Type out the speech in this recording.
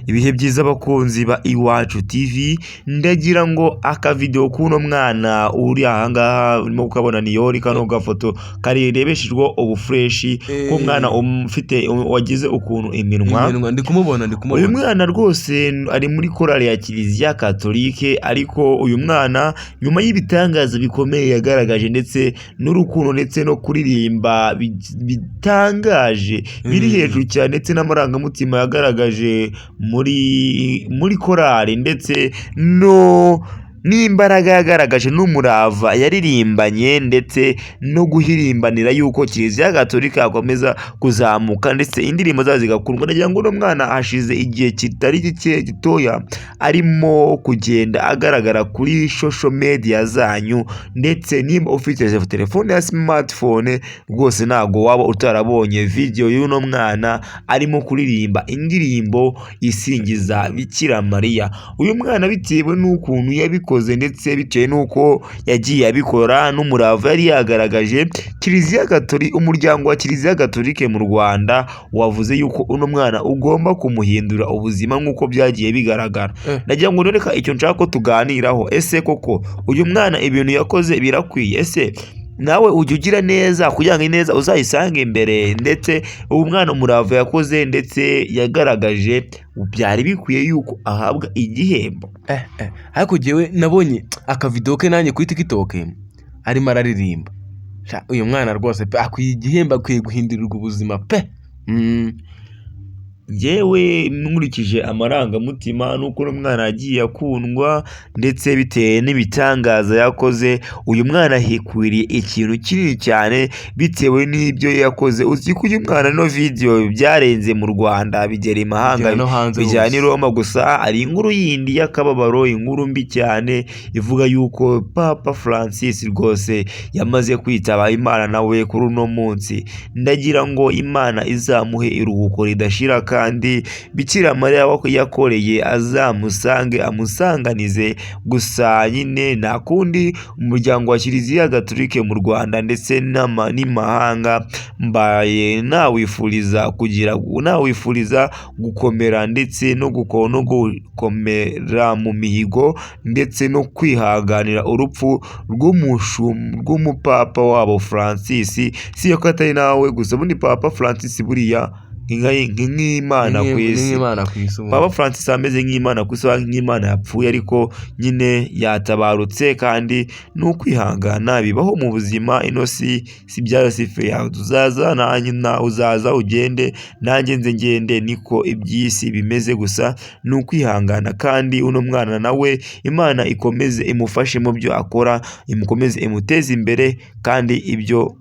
Ibihe byiza abakunzi ba Iwacu TV, ndagira ngo akavideo k'uno mwana uri ahangaha urimo kukabona ni yori, kano gafoto karebeshejweho ubufureshi k'umwana ufite wagize ukuntu iminwa. Ndi kumubona Uyu mwana rwose ari muri korali ya Kiliziya Katolike, ariko uyu mwana nyuma y'ibitangaza bikomeye yagaragaje ndetse n'urukundo ndetse no kuririmba bitangaje biri hejuru cyane ndetse n'amarangamutima yagaragaje muri korali ndetse n'imbaraga yagaragaje n'umurava yaririmbanye ndetse no guhirimbanira yuko Kiliziya Gatolika yakomeza kuzamuka ndetse indirimbo zazo zigakundwa. Ndagira ngo uno mwana hashize igihe kitari gitoya arimo kugenda agaragara kuri social media zanyu, ndetse nimba ufite telefone ya smartphone rwose ntago waba utarabonye video y'uno mwana arimo kuririmba indirimbo isingiza Bikira Mariya. Uyu mwana bitewe n'ukuntu yabikoze ndetse bitewe n'uko yagiye abikora n'umurava yari yagaragaje, umuryango wa Kiliziya Gatolike mu Rwanda wavuze yuko uno mwana ugomba kumuhindura ubuzima nk'uko byagiye bigaragara. Ndagira ngo reka icyo nshaka ko tuganiraho, ese koko uyu mwana ibintu yakoze birakwiye? Ese nawe ujya ugira neza kugira ngo ineza uzayisange imbere? Ndetse ubu mwana umurava yakoze ndetse yagaragaje byari bikwiye yuko ahabwa igihembo. ariko jewe nabonye akavideo ke nanjye kuri TikTok arimo araririmba. Uyu mwana rwose pe akwiye igihembo, akwiye guhindurirwa ubuzima pe. Yewe nkurikije amarangamutima nuko uno mwana yagiye akundwa ndetse bitewe n'ibitangaza yakoze, uyu mwana hikwiriye ikintu kinini cyane bitewe n'ibyo yakoze. Uzi ko uyu mwana no video byarenze mu Rwanda bigera imahanga bijyana i Roma. Gusa hari inkuru yindi y'akababaro, inkuru mbi cyane ivuga yuko Papa Francis rwose yamaze kwitaba Imana nawe kuri uno munsi. Ndagira ngo Imana izamuhe iruhuko ridashira kandi Bikira Mariya yakoreye azamusange amusanganize. Gusa nyine nta kundi umuryango wa Kiliziya Gatolike mu Rwanda ndetse n'imahanga mbaye nawifuriza gukomera ndetse no gukomera mu mihigo ndetse no kwihanganira urupfu rw'umupapa wabo Francis. Si ko atari nawe gusa, bundi Papa Francis buriya nk'Imana ku isi. Papa Francis ameze nk'Imana ku isi, nk'Imana yapfuye ariko nyine yatabarutse, kandi n'ukwihangana bibaho mu buzima. Ino si byayo si fe yawe, tuzaza nawe uzaza ugende nanjye nze ngende, niko iby'isi bimeze. Gusa n'ukwihangana, kandi uno mwana nawe Imana ikomeze imufashe mu byo akora, imukomeze imuteze imbere, kandi ibyo